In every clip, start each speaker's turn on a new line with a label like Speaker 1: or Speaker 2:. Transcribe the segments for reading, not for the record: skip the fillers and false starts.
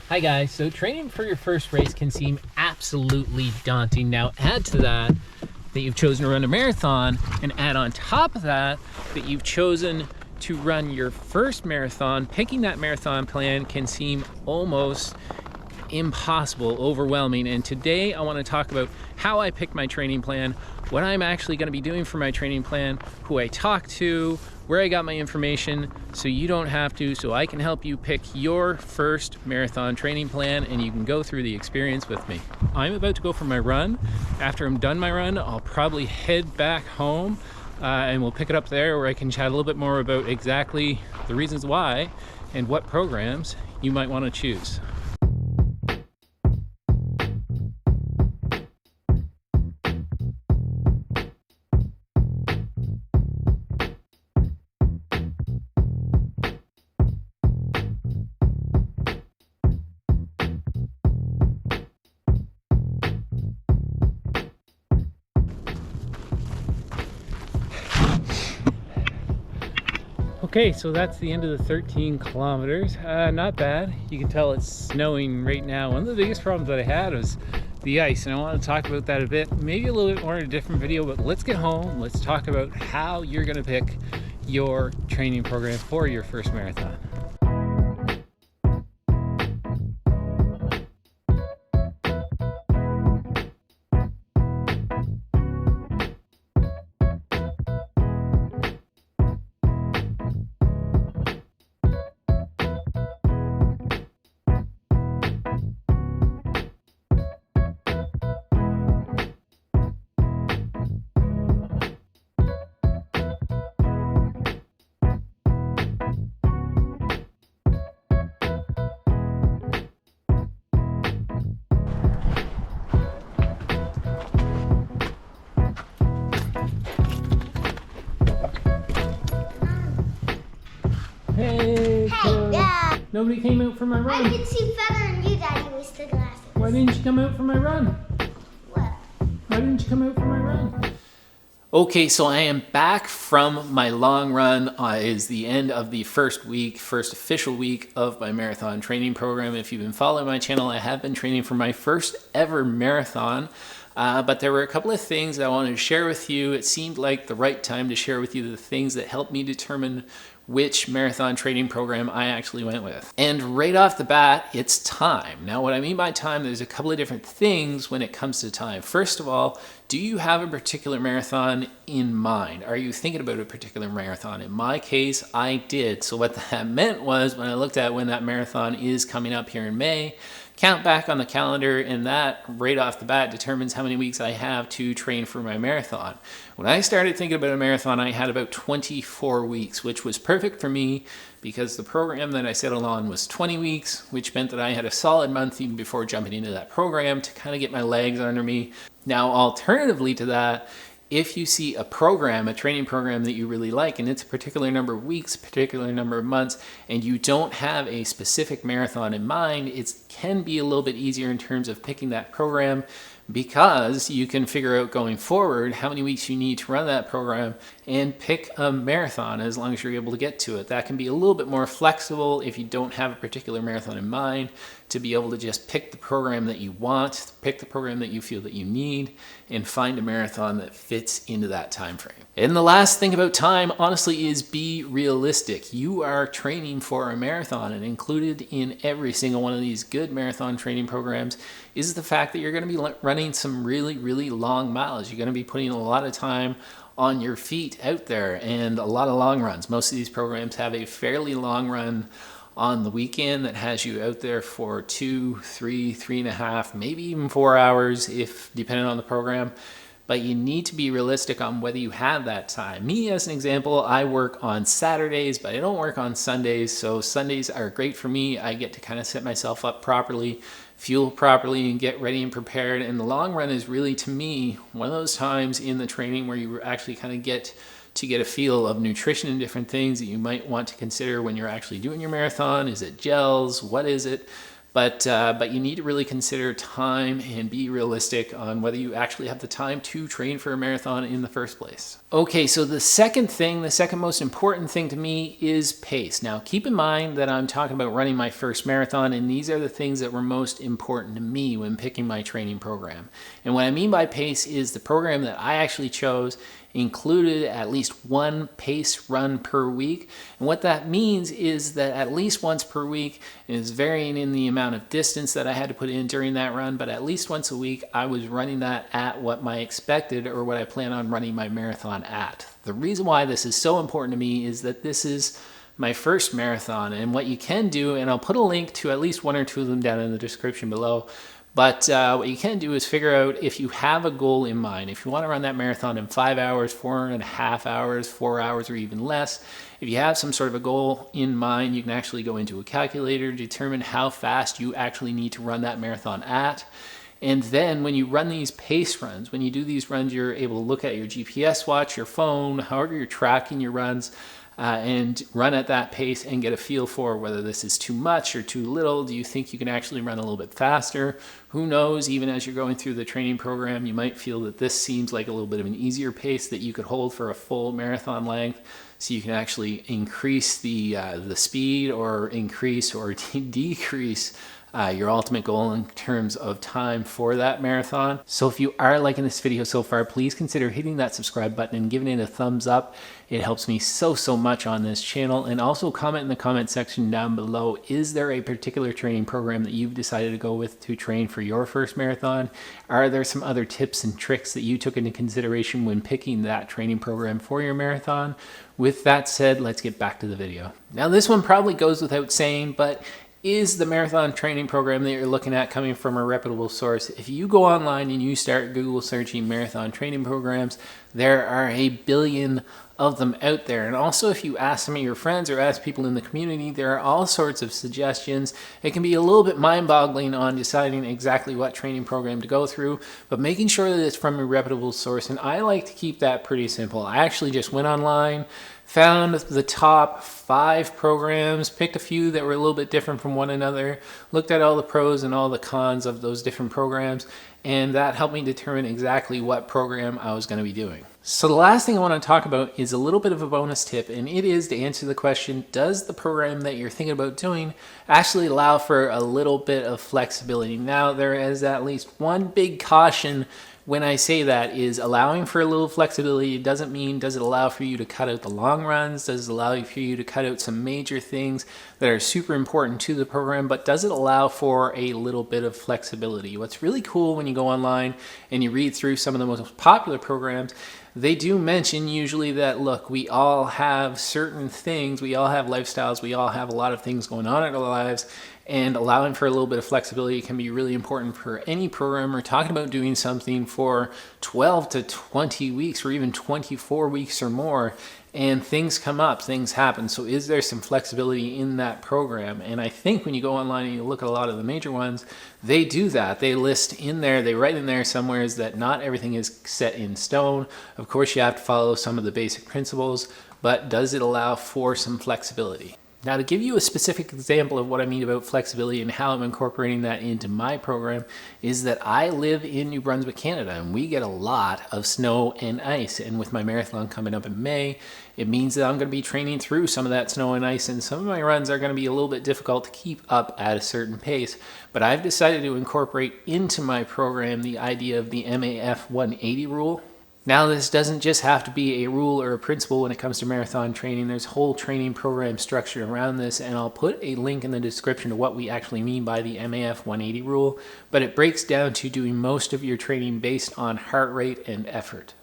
Speaker 1: Hi guys, so training for your first race can seem absolutely daunting. Now add to that you've chosen to run a marathon, and add on top of that you've chosen to run your first marathon. Picking that marathon plan can seem almost impossible, overwhelming. And today I want to talk about how I picked my training plan, what I'm actually going to be doing for my training plan, who I talked to, where I got my information, so you don't have to, so I can help you pick your first marathon training plan and you can go through the experience with me. I'm about to go for my run. After I'm done my run, I'll probably head back home and we'll pick it up there where I can chat a little bit more about exactly the reasons why and what programs you might want to choose. Okay, so that's the end of the 13 kilometers. Not bad. You can tell it's snowing right now. One of the biggest problems that I had was the ice, and I want to talk about that a bit, maybe a little bit more in a different video, but let's get home. Let's talk about how you're going to pick your training program for your first marathon. Hey,
Speaker 2: Dad.
Speaker 1: Nobody came out for my run.
Speaker 2: I can see better than you, Daddy, with the glasses.
Speaker 1: Why didn't you come out for my run?
Speaker 2: What?
Speaker 1: Why didn't you come out for my run? Okay, so I am back from my long run. It is the end of the first official week of my marathon training program. If you've been following my channel, I have been training for my first ever marathon. But there were a couple of things that I wanted to share with you. It seemed like the right time to share with you the things that helped me determine which marathon training program I actually went with. And right off the bat, it's time. Now, what I mean by time, there's a couple of different things when it comes to time. First of all, do you have a particular marathon in mind? Are you thinking about a particular marathon? In my case, I did. So what that meant was, when I looked at when that marathon is coming up here in May, count back on the calendar, and that right off the bat determines how many weeks I have to train for my marathon. When I started thinking about a marathon, I had about 24 weeks, which was perfect for me because the program that I settled on was 20 weeks, which meant that I had a solid month even before jumping into that program to kind of get my legs under me. Now, alternatively to that, if you see a training program that you really like, and it's a particular number of weeks, a particular number of months, and you don't have a specific marathon in mind, it can be a little bit easier in terms of picking that program, because you can figure out going forward how many weeks you need to run that program and pick a marathon as long as you're able to get to it. That can be a little bit more flexible if you don't have a particular marathon in mind, to be able to just pick the program that you want, pick the program that you feel that you need, and find a marathon that fits into that time frame. And the last thing about time, honestly, is be realistic. You are training for a marathon, and included in every single one of these good marathon training programs is the fact that you're going to be running some really, really long miles. You're going to be putting a lot of time on your feet out there and a lot of long runs. Most of these programs have a fairly long run on the weekend that has you out there for 2, 3, 3.5, maybe even 4 hours, if depending on the program. But you need to be realistic on whether you have that time. Me, as an example, I work on Saturdays, but I don't work on Sundays. So Sundays are great for me. I get to kind of set myself up properly, fuel properly, and get ready and prepared. And the long run is really, to me, one of those times in the training where you actually kind of get a feel of nutrition and different things that you might want to consider when you're actually doing your marathon. Is it gels? What is it? But you need to really consider time and be realistic on whether you actually have the time to train for a marathon in the first place. Okay, so the second most important thing to me is pace. Now, keep in mind that I'm talking about running my first marathon, and these are the things that were most important to me when picking my training program. And what I mean by pace is the program that I actually chose included at least one pace run per week. And what that means is that at least once per week, it is varying in the amount of distance that I had to put in during that run, but at least once a week, I was running that at what my expected or what I plan on running my marathon at. The reason why this is so important to me is that this is my first marathon, and what you can do, and I'll put a link to at least one or two of them down in the description below, but what you can do is figure out if you have a goal in mind. If you want to run that marathon in 5 hours, 4.5 hours, 4 hours, or even less, if you have some sort of a goal in mind, you can actually go into a calculator, determine how fast you actually need to run that marathon at. And then when you run these pace runs, when you do these runs, you're able to look at your GPS watch, your phone, however you're tracking your runs, and run at that pace and get a feel for whether this is too much or too little. Do you think you can actually run a little bit faster? Who knows, even as you're going through the training program, you might feel that this seems like a little bit of an easier pace that you could hold for a full marathon length. So you can actually increase the speed or increase or decrease your ultimate goal in terms of time for that marathon. So if you are liking this video so far, please consider hitting that subscribe button and giving it a thumbs up. It helps me so much on this channel. And also comment in the comment section down below, is there a particular training program that you've decided to go with to train for your first marathon? Are there some other tips and tricks that you took into consideration when picking that training program for your marathon? With that said, let's get back to the video. Now, this one probably goes without saying, but is the marathon training program that you're looking at coming from a reputable source? If you go online and you start Google searching marathon training programs, there are a billion of them out there. And also, if you ask some of your friends or ask people in the community, there are all sorts of suggestions. It can be a little bit mind-boggling on deciding exactly what training program to go through, but making sure that it's from a reputable source. And I like to keep that pretty simple. I actually just went online, found the top 5 programs, picked a few that were a little bit different from one another, looked at all the pros and all the cons of those different programs, and that helped me determine exactly what program I was going to be doing. So the last thing I want to talk about is a little bit of a bonus tip, and it is to answer the question, does the program that you're thinking about doing actually allow for a little bit of flexibility? Now, there is at least one big caution when I say that is allowing for a little flexibility. It doesn't mean, does it allow for you to cut out the long runs? Does it allow for you to cut out some major things that are super important to the program? But does it allow for a little bit of flexibility? What's really cool when you go online and you read through some of the most popular programs, they do mention usually that, look, we all have certain things, we all have lifestyles, we all have a lot of things going on in our lives, and allowing for a little bit of flexibility can be really important for any program. We're talking about doing something for 12 to 20 weeks or even 24 weeks or more, and things come up, things happen. So is there some flexibility in that program? And I think when you go online and you look at a lot of the major ones, they do that. They list in there, they write in there somewhere is that not everything is set in stone. Of course, you have to follow some of the basic principles, but does it allow for some flexibility? Now, to give you a specific example of what I mean about flexibility and how I'm incorporating that into my program is that I live in New Brunswick, Canada, and we get a lot of snow and ice. And with my marathon coming up in May, it means that I'm going to be training through some of that snow and ice, and some of my runs are going to be a little bit difficult to keep up at a certain pace. But I've decided to incorporate into my program the idea of the MAF 180 rule. Now, this doesn't just have to be a rule or a principle when it comes to marathon training. There's a whole training program structured around this, and I'll put a link in the description to what we actually mean by the MAF 180 rule, but it breaks down to doing most of your training based on heart rate and effort.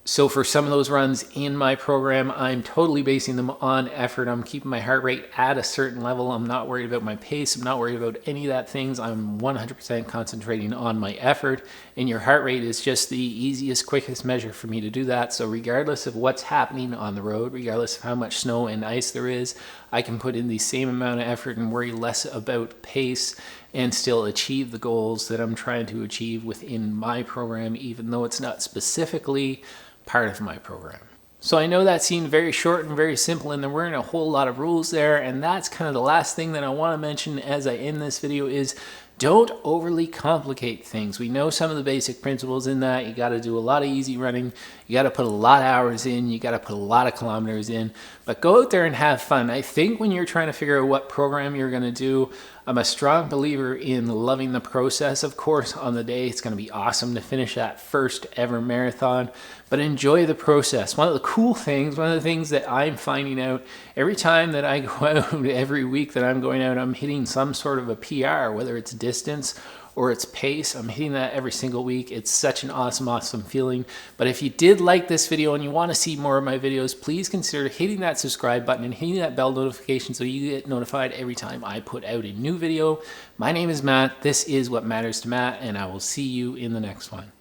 Speaker 1: So for some of those runs in my program, I'm totally basing them on effort. I'm keeping my heart rate at a certain level. I'm not worried about my pace. I'm not worried about any of that things. I'm 100% concentrating on my effort, and your heart rate is just the easiest, quickest measure for me to do that. So regardless of what's happening on the road, regardless of how much snow and ice there is, I can put in the same amount of effort and worry less about pace and still achieve the goals that I'm trying to achieve within my program, even though it's not specifically part of my program. So I know that seemed very short and very simple, and there weren't a whole lot of rules there, and that's kind of the last thing that I want to mention as I end this video is don't overly complicate things. We know some of the basic principles in that. You got to do a lot of easy running. You got to put a lot of hours in. You got to put a lot of kilometers in. But go out there and have fun. I think when you're trying to figure out what program you're going to do, I'm a strong believer in loving the process. Of course, on the day, it's going to be awesome to finish that first ever marathon, but enjoy the process. One of the cool things, one of the things that I'm finding out every time that I go out, every week that I'm going out, I'm hitting some sort of a PR, whether it's distance or its pace. I'm hitting that every single week. It's such an awesome feeling. But if you did like this video and you want to see more of my videos, please consider hitting that subscribe button and hitting that bell notification so you get notified every time I put out a new video. My name is Matt. This is What Matters to Matt, and I will see you in the next one.